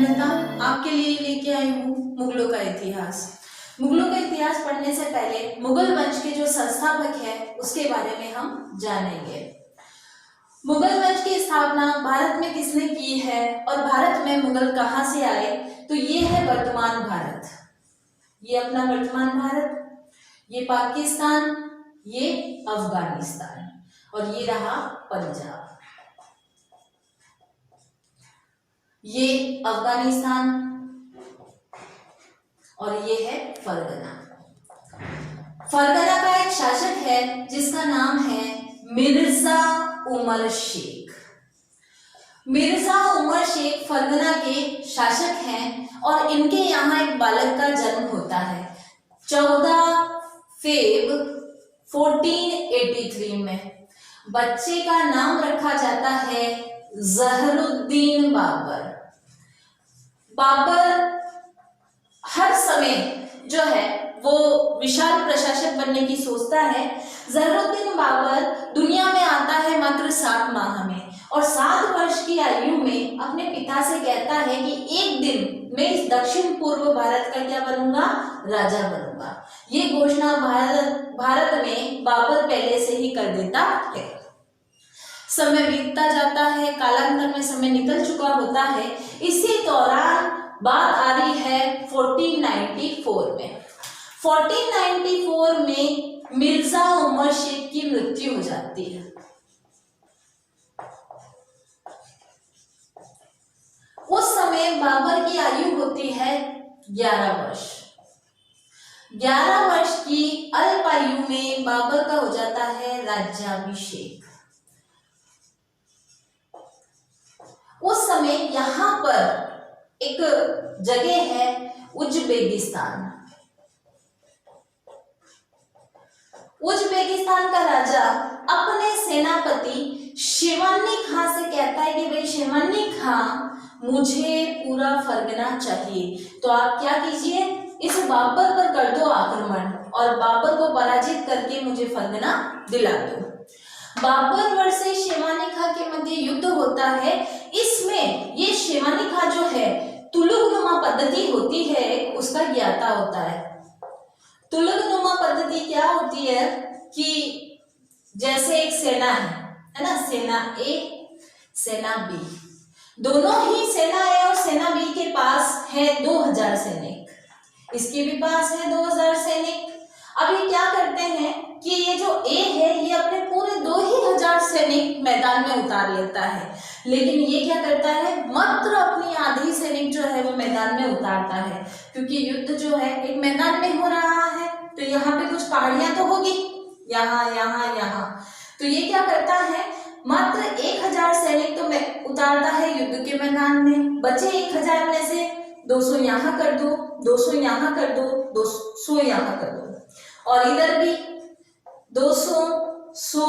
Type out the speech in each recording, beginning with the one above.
मेहता आपके लिए लेके आई हूँ मुगलों का इतिहास। मुगलों का इतिहास पढ़ने से पहले मुगल वंश के जो संस्थापक है उसके बारे में हम जानेंगे। मुगल वंश की स्थापना भारत में किसने की है और भारत में मुगल कहाँ से आए, तो ये है वर्तमान भारत। ये अपना वर्तमान भारत, ये पाकिस्तान, ये अफगानिस्तान और ये रहा पंजाब। ये अफगानिस्तान और ये है फरगना। फरगना का एक शासक है जिसका नाम है मिर्जा उमर शेख। मिर्जा उमर शेख फरगना के शासक हैं और इनके यहाँ एक बालक का जन्म होता है 14 फेब 1483 में। बच्चे का नाम रखा जाता है जहरुद्दीन बाबर। बाबर हर समय जो है वो विशाल प्रशासक बनने की सोचता है। जहरुद्दीन बाबर दुनिया में आता है मात्र 7 माह में और 7 वर्ष की आयु में अपने पिता से कहता है कि एक दिन मैं इस दक्षिण पूर्व भारत का क्या बनूंगा, राजा बनूंगा। ये घोषणा भारत में बाबर पहले से ही कर देता है। समय बीतता जाता है, कालांतर में समय निकल चुका होता है। इसी दौरान बात आ रही है 1494 में। 1494 में मिर्जा उमर शेख की मृत्यु हो जाती है। उस समय बाबर की आयु होती है 11 वर्ष। 11 वर्ष की अल्प आयु में बाबर का हो जाता है राज्याभिषेक। उस समय यहां पर एक जगह है उज्बेकिस्तान। उज्बेकिस्तान का राजा अपने सेनापति शेवानी खां से कहता है कि भाई शेवानी खां, मुझे पूरा फरगना चाहिए, तो आप क्या कीजिए, इस बाबर पर कर दो आक्रमण और बाबर को पराजित करके मुझे फरगना दिला दो। बाबर वर्सेस शेवानी खां के मध्य युद्ध होता है। इसमें ये शेवानी खां जो है तुलुगनुमा पद्धति होती है उसका ज्ञाता होता है। तुलुगनुमा पद्धति क्या होती है कि जैसे एक सेना है ना, सेना ए सेना बी, दोनों ही सेना ए और सेना बी के पास है 2000 सैनिक, इसके भी पास है 2000 सैनिक। अब ये क्या करते हैं कि ये जो ए है ये अपने पूरे 2000 सैनिक मैदान में उतार लेता है, लेकिन ये क्या करता है, मात्र अपनी आधी सैनिक जो है वो मैदान में उतारता है, क्योंकि युद्ध जो है एक मैदान में हो रहा है। तो यहाँ पे कुछ पहाड़ियां तो होगी, यहाँ यहाँ यहाँ, तो ये क्या करता है, मात्र 1000 सैनिक तो उतारता है युद्ध के मैदान में। बचे 1000 में से 200 यहाँ कर दो, 200 यहाँ कर दो, 200 यहाँ कर दो और इधर भी 200 100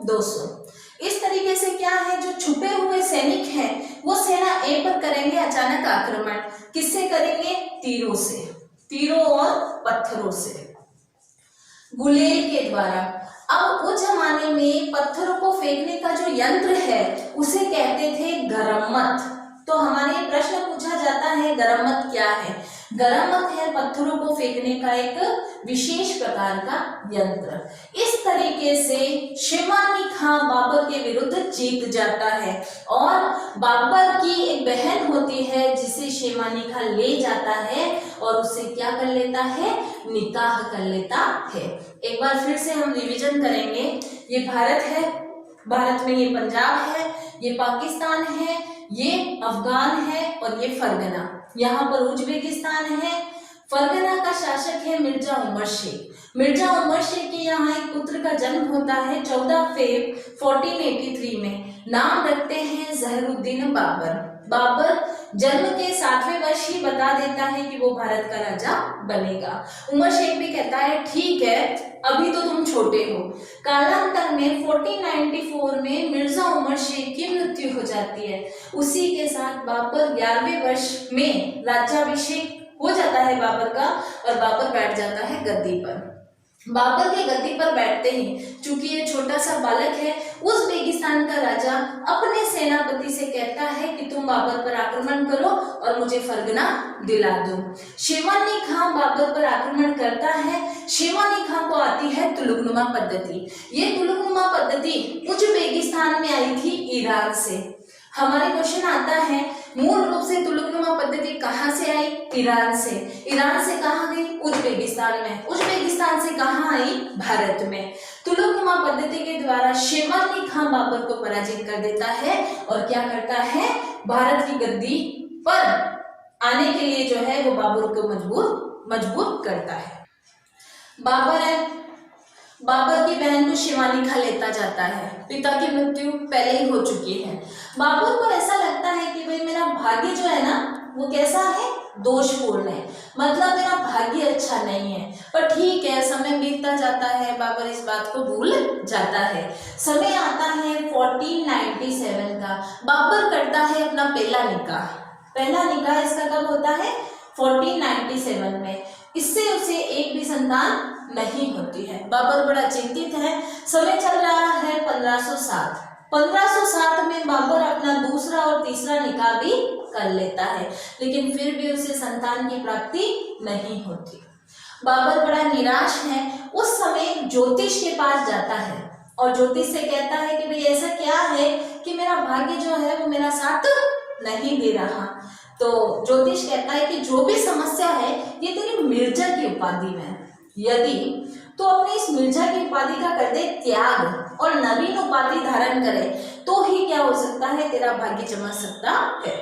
200। इस तरीके से क्या है, जो छुपे हुए सैनिक हैं वो सेना ए पर करेंगे अचानक आक्रमण। किससे करेंगे, तीरों से, तीरों और पत्थरों से, गुलेल के द्वारा। अब उस जमाने में पत्थरों को फेंकने का जो यंत्र है उसे कहते थे गरम्मत। तो हमारे प्रश्न पूछा जाता है गरम्मत क्या है। गरम्मत है पत्थरों को फेंकने का एक विशेष प्रकार का यंत्र। इस तरीके से शेवानी खां बाबर के विरुद्ध जीत जाता है और बाबर की एक बहन होती है जिसे शेवानी खां ले जाता है और उससे क्या कर लेता है, निकाह कर लेता है। एक बार फिर से हम रिवीजन करेंगे। ये भारत है, भारत में ये पंजाब है, ये पाकिस्तान है, ये अफगान है और ये फरगना। यहाँ पर उज्बेकिस्तान है। फरगना का शासक है मिर्जा उमर शेख। मिर्जा उमर शेख के यहाँ एक पुत्र का जन्म होता है 14 फेब 1483 में। नाम रखते हैं जहरुद्दीन बाबर। बाबर जन्म के 7वें वर्ष ही बता देता है कि वो भारत का राजा बनेगा। उमर शेख भी कहता है ठीक है, अभी तो तुम छोटे हो। कालांतर में 1494 में मिर्जा उमर शेख की मृत्यु हो जाती है। उसी के साथ बाबर 11वें वर्ष में राज्याभिषेक हो जाता है बाबर का और बाबर बैठ जाता है गद्दी पर। बाबर के गद्दी पर बैठते ही, चूंकि ये छोटे छोटा सा बालक है, उस रेगिस्तान का राजा अपने सेनापति से कहता है कि तुम बाबर पर आक्रमण करो और मुझे फरगना दिला दो। शेरवानी खां बाबर पर आक्रमण करता है। शेरवानी खां को आती है तुलुकनुमा पद्धति। ये तुलुकनुमा पद्धति उज़्बेकिस्तान में आई थी ईरान से। हमारे क्वेश्चन आता है मूल रूप से तुलुकनुमा पद्धति कहाँ से आई? ईरान से। ईरान से कहाँ गई? उज़्बेकिस्तान में। उज़्बेकिस्तान से कहाँ आई? भारत में। तुलुकनुमा पद्धति के द्वारा शेरवानी खां बाबर को पराजित कर देता है और क्या करता है, भारत की गद्दी पर आने के लिए जो है वो बाबर को मजबूर करता है। बाबर की बहन को शेरवानी खां लेता जाता है। पिता की मृत्यु पहले ही हो चुकी है। बाबर को ऐसा लगता है कि भाई मेरा भाग्य जो है ना वो कैसा है, दोषपूर्ण है, मतलब मेरा भाग्य अच्छा नहीं है। पर ठीक है, समय बीतता जाता है, बाबर इस बात को भूल जाता है। समय आता है 1497 का। बाबर करता है अपना पहला निकाह। पहला निकाह इसका कब होता है? 1497 में। इससे उसे एक भी संतान नहीं होती है। बाबर बड़ा चिंतित है। समय चल रहा है 1507। 1507 में बाबर अपना दूसरा और तीसरा निकाह भी कर लेता है, लेकिन फिर भी उसे संतान की प्राप्ति नहीं होती। बाबर बड़ा निराश है। उस समय ज्योतिष के पास जाता है और ज्योतिष से कहता है कि भाई ऐसा क्या है कि मेरा भाग्य जो है वो मेरा साथ नहीं दे रहा। तो ज्योतिष कहता है कि जो भी समस्या है ये तेरी मिर्जा की उपाधि में है। यदि तो अपनी इस मिर्जा की उपाधि का कर दे त्याग और नवीन उपाधि धारण करे तो ही क्या हो सकता है, तेरा भाग्य चमक सकता है।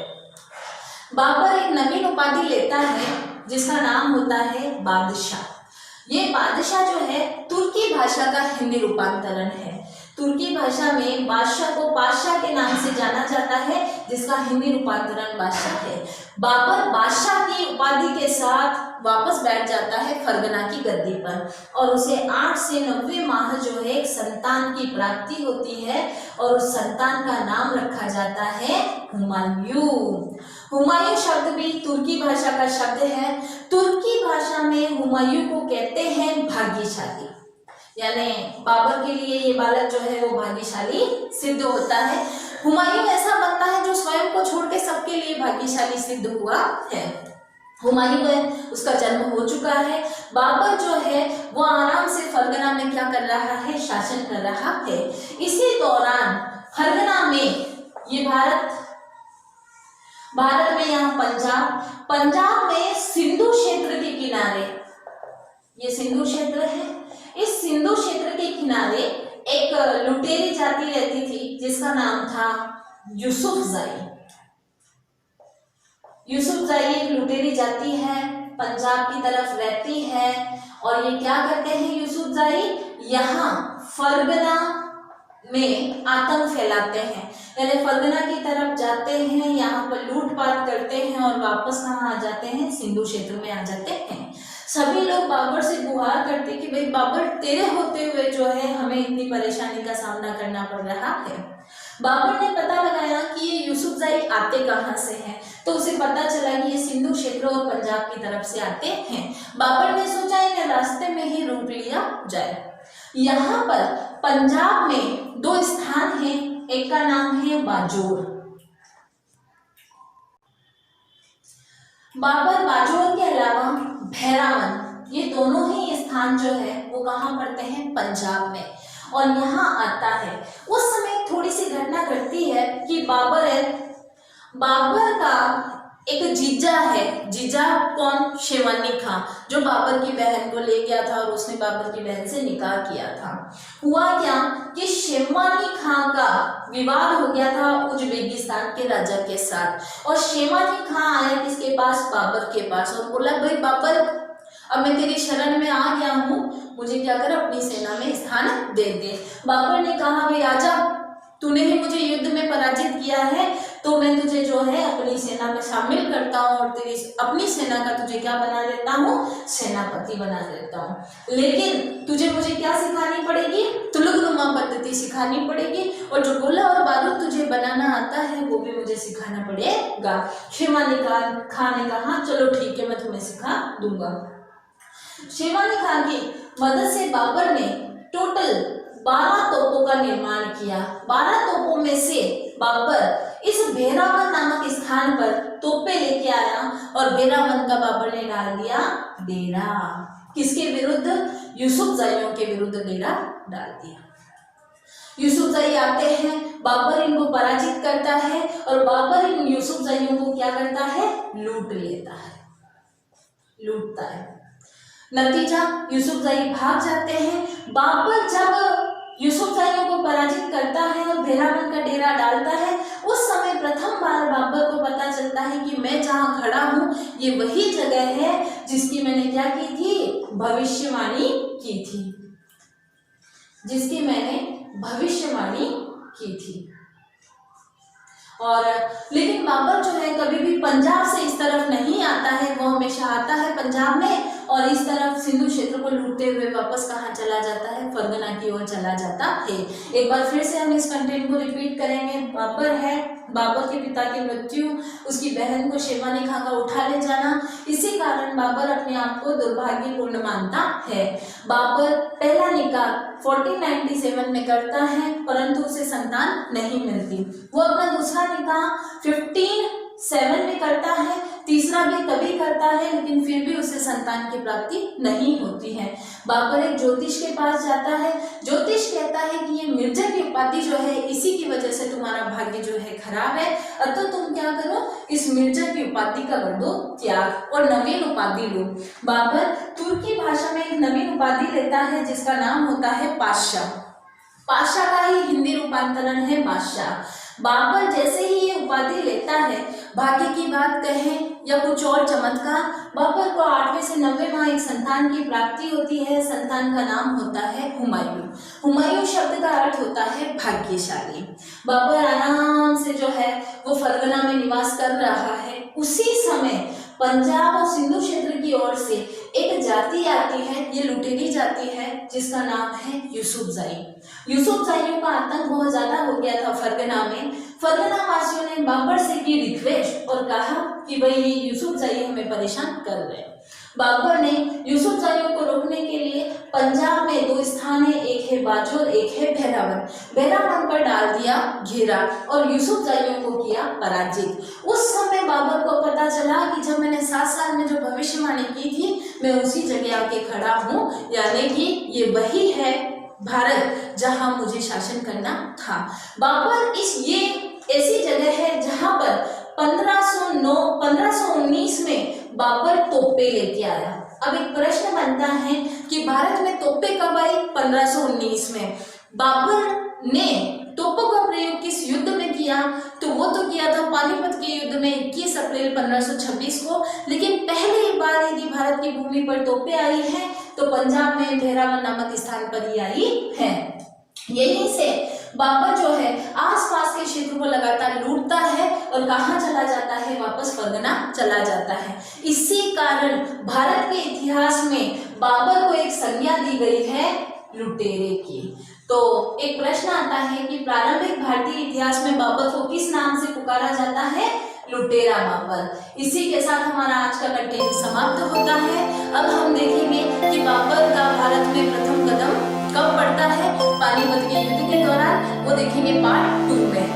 बाबर एक नवीन उपाधि लेता है जिसका नाम होता है बादशाह। ये बादशाह जो है तुर्की भाषा का हिंदी रूपांतरण है। तुर्की भाषा में बादशाह को पातशाह के नाम से जाना जाता है, जिसका हिंदी रूपांतरण बादशाह है। बाबर बादशाह की उपाधि के साथ वापस बैठ जाता है फरगना की गद्दी पर और उसे 8 से 90 माह जो है एक संतान की प्राप्ति होती है और उस संतान का नाम रखा जाता है हुमायूं। हुमायूं शब्द भी तुर्की भाषा का शब्द है। तुर्की भाषा में हुमायूं को कहते हैं भाग्यशाली, यानी बाबर के लिए ये बालक जो है वो भाग्यशाली सिद्ध होता है। हुमायूं ऐसा बनता है जो स्वयं को छोड़ के सबके लिए भाग्यशाली सिद्ध हुआ है। हुमायूं है, उसका जन्म हो चुका है। बाबर जो है वो आराम से फरगना में क्या कर रहा है, शासन कर रहा है। इसी दौरान फरगना में ये भारत में यहाँ पंजाब में सिंधु क्षेत्र के किनारे, ये सिंधु क्षेत्र है, इस सिंधु क्षेत्र के किनारे एक लुटेरी जाति रहती थी जिसका नाम था यूसुफजाई। यूसुफजाई एक लुटेरी जाति है, पंजाब की तरफ रहती है और ये क्या करते हैं यूसुफजाई, यहाँ फरगना में आतंक फैलाते हैं। यानी फरगना की तरफ जाते हैं, यहाँ पर लूटपाट करते हैं और वापस कहाँ आ जाते हैं, सिंधु क्षेत्र में आ जाते हैं। सभी लोग बाबर से गुहार करते कि भाई बाबर तेरे होते हुए जो है हमें इतनी परेशानी का सामना करना पड़ रहा है। बाबर ने पता लगाया कि ये यूसुफजाई आते कहाँ से हैं, तो उसे पता चला कि ये सिंधु क्षेत्र और पंजाब की तरफ से आते हैं। बाबर ने सोचा इन्हें रास्ते में ही रोक लिया जाए। यहाँ पर पंजाब में 2 स्थान हैं, एक का नाम है बाजोर। बाबर बाजोर के अलावा भैरावन, ये दोनों ही स्थान जो है वो कहाँ पड़ते हैं, पंजाब में, और यहाँ आता है। उस समय थोड़ी सी घटना घटती है कि बाबर का एक जीजा है। जीजा कौन, शेरवानी खां, जो बाबर की बहन को ले गया था और उसने बाबर की बहन से निकाह किया था। हुआ क्या कि शेरवानी खां का विवाद हो गया था उज़्बेकिस्तान के राजा के साथ और शेरवानी खां आया किसके पास, बाबर के पास, और बोला भाई बाबर अब मैं तेरी शरण में आ गया हूँ, मुझे क्या कर अपनी सेना में स्थान दे दे। बाबर ने कहा भाई आजा, तूने ही मुझे युद्ध में पराजित किया है तो मैं तुझे जो है अपनी सेना में शामिल करता हूँ और तेरी अपनी सेना का तुझे क्या बना देता हूँ, सेनापति बना देता हूँ। लेकिन तुझे मुझे क्या सिखानी पड़ेगी, तुलुकनुमा पद्धति सिखानी पड़ेगी और जो गोला और बारूद तुझे बनाना आता है वो भी मुझे सिखाना पड़ेगा। शेरवानी खां ने कहा चलो ठीक है, मैं तुम्हें सिखा दूंगा। शेरवानी खां की मदद से बाबर ने टोटल 12 तोपों का निर्माण किया। 12 तोपों में से बाबर इस भेरावन नामक स्थान पर तोपें लेके आया और भेरावन का बाबर ने डाल दिया डेरा। किसके विरुद्ध? यूसुफजैयों के विरुद्ध डेरा डाल दिया। यूसुफजई आते हैं, बाबर इनको पराजित करता है और बाबर इन यूसुफजइयों को क्या करता है? लूट लेता है, लूटता है। नतीजा यूसुफजई भाग जाते हैं। बाबर जब यूसुफजइयों को पराजित करता है और भेरावन का डेरा डालता है, उस समय प्रथम बार बाबर को पता चलता है कि मैं जहाँ खड़ा हूँ ये वही जगह है जिसकी मैंने क्या की थी? भविष्यवाणी की थी, जिसकी मैंने भविष्यवाणी की थी। और लेकिन बाबर जो है कभी भी पंजाब से इस तरफ नहीं आता है, वो हमेशा आता है पंजाब में और इस तरफ सिंधु क्षेत्र को लूटते हुए वापस कहाँ चला जाता है? फरगना की ओर चला जाता है। एक बार फिर से हम इस कंटेंट को रिपीट करेंगे। बाबर है, बाबर के पिता की मृत्यु, उसकी बहन को शेरवानी खां का उठा ले जाना, इसी कारण बाबर अपने आप को दुर्भाग्यपूर्ण मानता है। बाबर पहला निकाह 1497 में करता है परंतु उसे संतान नहीं मिलती। वो अपना दूसरा निकाह 1507 में करता है, तीसरा भी तभी करता है लेकिन फिर भी उसे संतान की प्राप्ति नहीं होती है। बाबर एक ज्योतिष के पास जाता है, ज्योतिष कहता है कि ये मिर्जा की उपाधि जो है इसी की वजह से तुम्हारा भाग्य जो है खराब है, अतः तुम क्या करो? इस मिर्जा की उपाधि का कर दो त्याग और नवीन उपाधि लो। बाबर तुर्की भाषा में एक नवीन उपाधि लेता है जिसका नाम होता है पातशाह। पातशाह का ही हिंदी रूपांतरण है बादशाह। बाबर जैसे ही ये उपाधि लेता है, भाग्य की बात कहें या कुछ और चमत्कार, बाबर को 8वें से 90वें माह एक संतान की प्राप्ति होती है। संतान का नाम होता है हुमायूं। हुमायूं शब्द का अर्थ होता है भाग्यशाली। बाबर आराम से जो है वो फरगना में निवास कर रहा है। उसी समय पंजाब और सिंधु क्षेत्र की ओर से एक जाति आती है, ये लुटेरी जाति है जिसका नाम है यूसुफजई। यूसुफजइयों का आतंक बहुत ज्यादा हो गया था फरगना में। फरगना वासियों ने बाबर से की रिक्वेस्ट और कहा कि भाई ये यूसुफजई हमें परेशान कर रहे हैं। बाबर ने यूसुफजइयों को रोकने के लिए पंजाब में 2 स्थान है, एक है बाजोर, एक है भेरावन। भेरावन पर डाल दिया घेरा और यूसुफजइयों को किया पराजित। उस समय बाबर को पता चला कि जब मैंने 7 साल में जो भविष्यवाणी की थी मैं उसी जगह आके खड़ा हूँ, यानी कि ये वही है भारत जहां मुझे शासन करना था। बाबर ये ऐसी जगह है जहां पर 1519 में बाबर तोपे लेके आया। अब एक प्रश्न बनता है कि भारत में तोपे कब आई? 1519 में। बाबर ने तोपों का प्रयोग किस युद्ध में किया? तो वो तो किया था पानीपत के युद्ध में 21 अप्रैल 1526 को, लेकिन पहली बार यदि भारत की भूमि पर तोपें आई हैं तो पंजाब में भेरावन नामक स्थान पर ही आई है। यहीं से बाबर जो है आसपास के क्षेत्र को लगातार लूटता है और कहाँ चला जाता है? वापस फरगना चला जाता है। इसी कारण भारत के इतिहास में बाबर को एक संज्ञा दी गई है लुटेरे की। तो एक प्रश्न आता है कि प्रारंभिक भारतीय इतिहास में बाबर को किस नाम से पुकारा जाता है? लुटेरा बाबर। इसी के साथ हमारा आज का कंटेंट समाप्त होता है। अब हम देखेंगे कि बाबर का भारत में प्रथम कदम कब पड़ता है? पानीपत के युद्ध के दौरान। वो देखेंगे पार्ट 2 में।